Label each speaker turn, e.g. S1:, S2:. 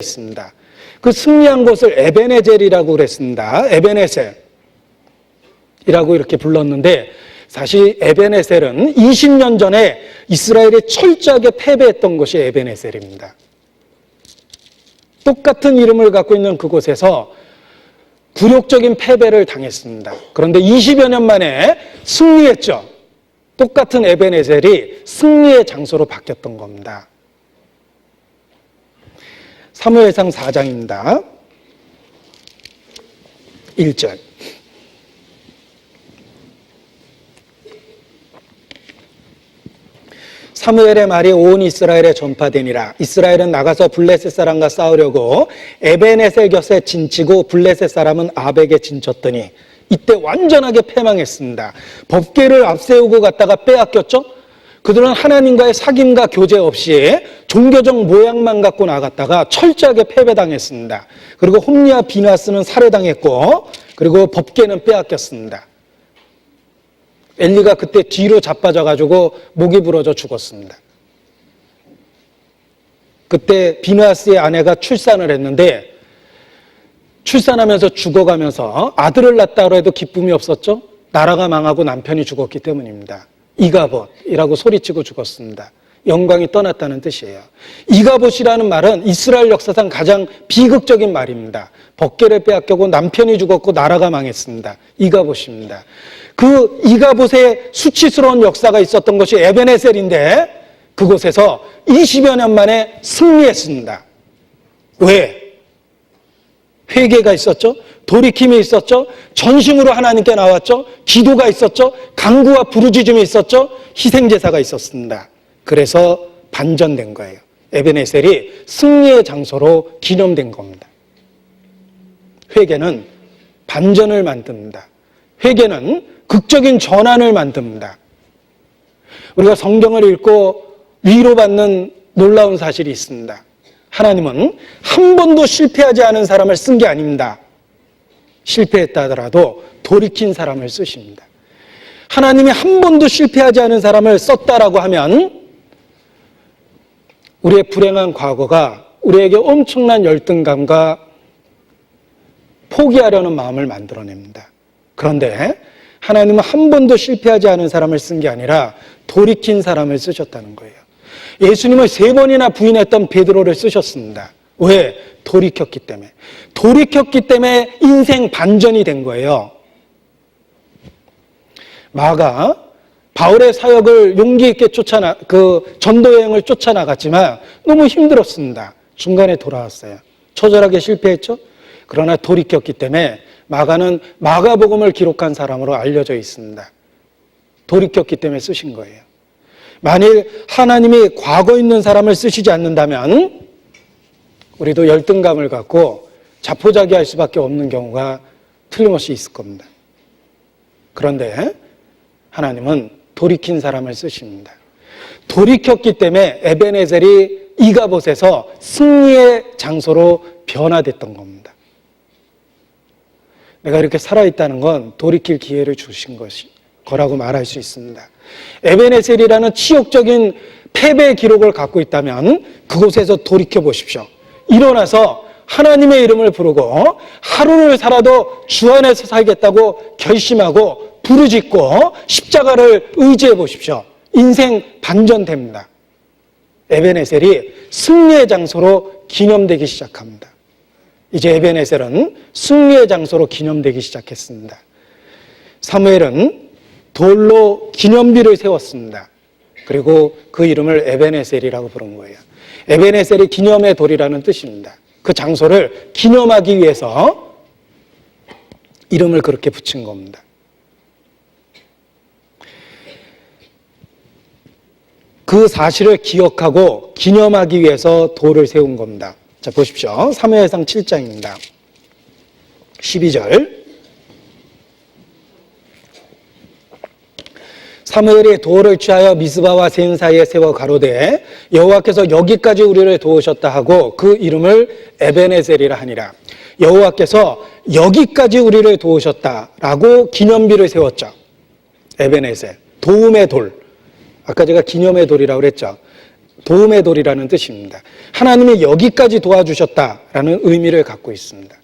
S1: 있습니다. 그 승리한 곳을 에벤에젤이라고 그랬습니다. 에벤에셀이라고 이렇게 불렀는데 사실 에벤에셀은 20년 전에 이스라엘이 철저하게 패배했던 곳이 에벤에셀입니다. 똑같은 이름을 갖고 있는 그곳에서 굴욕적인 패배를 당했습니다. 그런데 20여 년 만에 승리했죠. 똑같은 에벤에셀이 승리의 장소로 바뀌었던 겁니다. 사무엘상 4장입니다. 1절. 사무엘의 말이 온 이스라엘에 전파되니라. 이스라엘은 나가서 블레셋 사람과 싸우려고 에벤에셀 곁에 진치고 블레셋 사람은 아벡에 진쳤더니 이때 완전하게 패망했습니다. 법궤를 앞세우고 갔다가 빼앗겼죠. 그들은 하나님과의 사귐과 교제 없이 종교적 모양만 갖고 나갔다가 철저하게 패배당했습니다. 그리고 홈리와 비나스는 살해당했고 그리고 법궤는 빼앗겼습니다. 엘리가 그때 뒤로 자빠져가지고 목이 부러져 죽었습니다. 그때 비나스의 아내가 출산을 했는데 출산하면서 죽어가면서 아들을 낳았다고 해도 기쁨이 없었죠. 나라가 망하고 남편이 죽었기 때문입니다. 이가봇이라고 소리치고 죽었습니다. 영광이 떠났다는 뜻이에요. 이가봇이라는 말은 이스라엘 역사상 가장 비극적인 말입니다. 법궤를 빼앗기고 남편이 죽었고 나라가 망했습니다. 이가봇입니다. 그 이가봇의 수치스러운 역사가 있었던 것이 에벤에셀인데 그곳에서 20여 년 만에 승리했습니다. 왜? 회개가 있었죠. 돌이킴이 있었죠. 전심으로 하나님께 나왔죠. 기도가 있었죠. 간구와 부르짖음이 있었죠. 희생제사가 있었습니다. 그래서 반전된 거예요. 에벤에셀이 승리의 장소로 기념된 겁니다. 회개는 반전을 만듭니다. 회개는 극적인 전환을 만듭니다. 우리가 성경을 읽고 위로받는 놀라운 사실이 있습니다. 하나님은 한 번도 실패하지 않은 사람을 쓴 게 아닙니다. 실패했다 하더라도 돌이킨 사람을 쓰십니다. 하나님이 한 번도 실패하지 않은 사람을 썼다라고 하면 우리의 불행한 과거가 우리에게 엄청난 열등감과 포기하려는 마음을 만들어냅니다. 그런데 하나님은 한 번도 실패하지 않은 사람을 쓴 게 아니라 돌이킨 사람을 쓰셨다는 거예요. 예수님을 3번이나 부인했던 베드로를 쓰셨습니다. 왜? 돌이켰기 때문에. 돌이켰기 때문에 인생 반전이 된 거예요. 마가 바울의 사역을 용기 있게 전도 여행을 쫓아나갔지만 너무 힘들었습니다. 중간에 돌아왔어요. 처절하게 실패했죠? 그러나 돌이켰기 때문에 마가는 마가복음을 기록한 사람으로 알려져 있습니다. 돌이켰기 때문에 쓰신 거예요. 만일 하나님이 과거 있는 사람을 쓰시지 않는다면 우리도 열등감을 갖고 자포자기할 수밖에 없는 경우가 틀림없이 있을 겁니다. 그런데 하나님은 돌이킨 사람을 쓰십니다. 돌이켰기 때문에 에벤에셀이 이가봇에서 승리의 장소로 변화됐던 겁니다. 내가 이렇게 살아있다는 건 돌이킬 기회를 주신 거라고 말할 수 있습니다. 에벤에셀이라는 치욕적인 패배의 기록을 갖고 있다면 그곳에서 돌이켜 보십시오. 일어나서 하나님의 이름을 부르고 하루를 살아도 주 안에서 살겠다고 결심하고 부르짖고 십자가를 의지해 보십시오. 인생 반전됩니다. 에벤에셀이 승리의 장소로 기념되기 시작합니다. 이제 에벤에셀은 승리의 장소로 기념되기 시작했습니다. 사무엘은 돌로 기념비를 세웠습니다. 그리고 그 이름을 에벤에셀이라고 부른 거예요. 에벤에셀이 기념의 돌이라는 뜻입니다. 그 장소를 기념하기 위해서 이름을 그렇게 붙인 겁니다. 그 사실을 기억하고 기념하기 위해서 돌을 세운 겁니다. 자, 보십시오. 사무엘상 7장입니다. 12절. 사무엘이 돌을 취하여 미스바와 센 사이에 세워 가로되 여호와께서 여기까지 우리를 도우셨다 하고 그 이름을 에벤에셀이라 하니라. 여호와께서 여기까지 우리를 도우셨다라고 기념비를 세웠죠. 에벤에셀, 도움의 돌. 아까 제가 기념의 돌이라고 그랬죠. 도움의 돌이라는 뜻입니다. 하나님이 여기까지 도와주셨다라는 의미를 갖고 있습니다.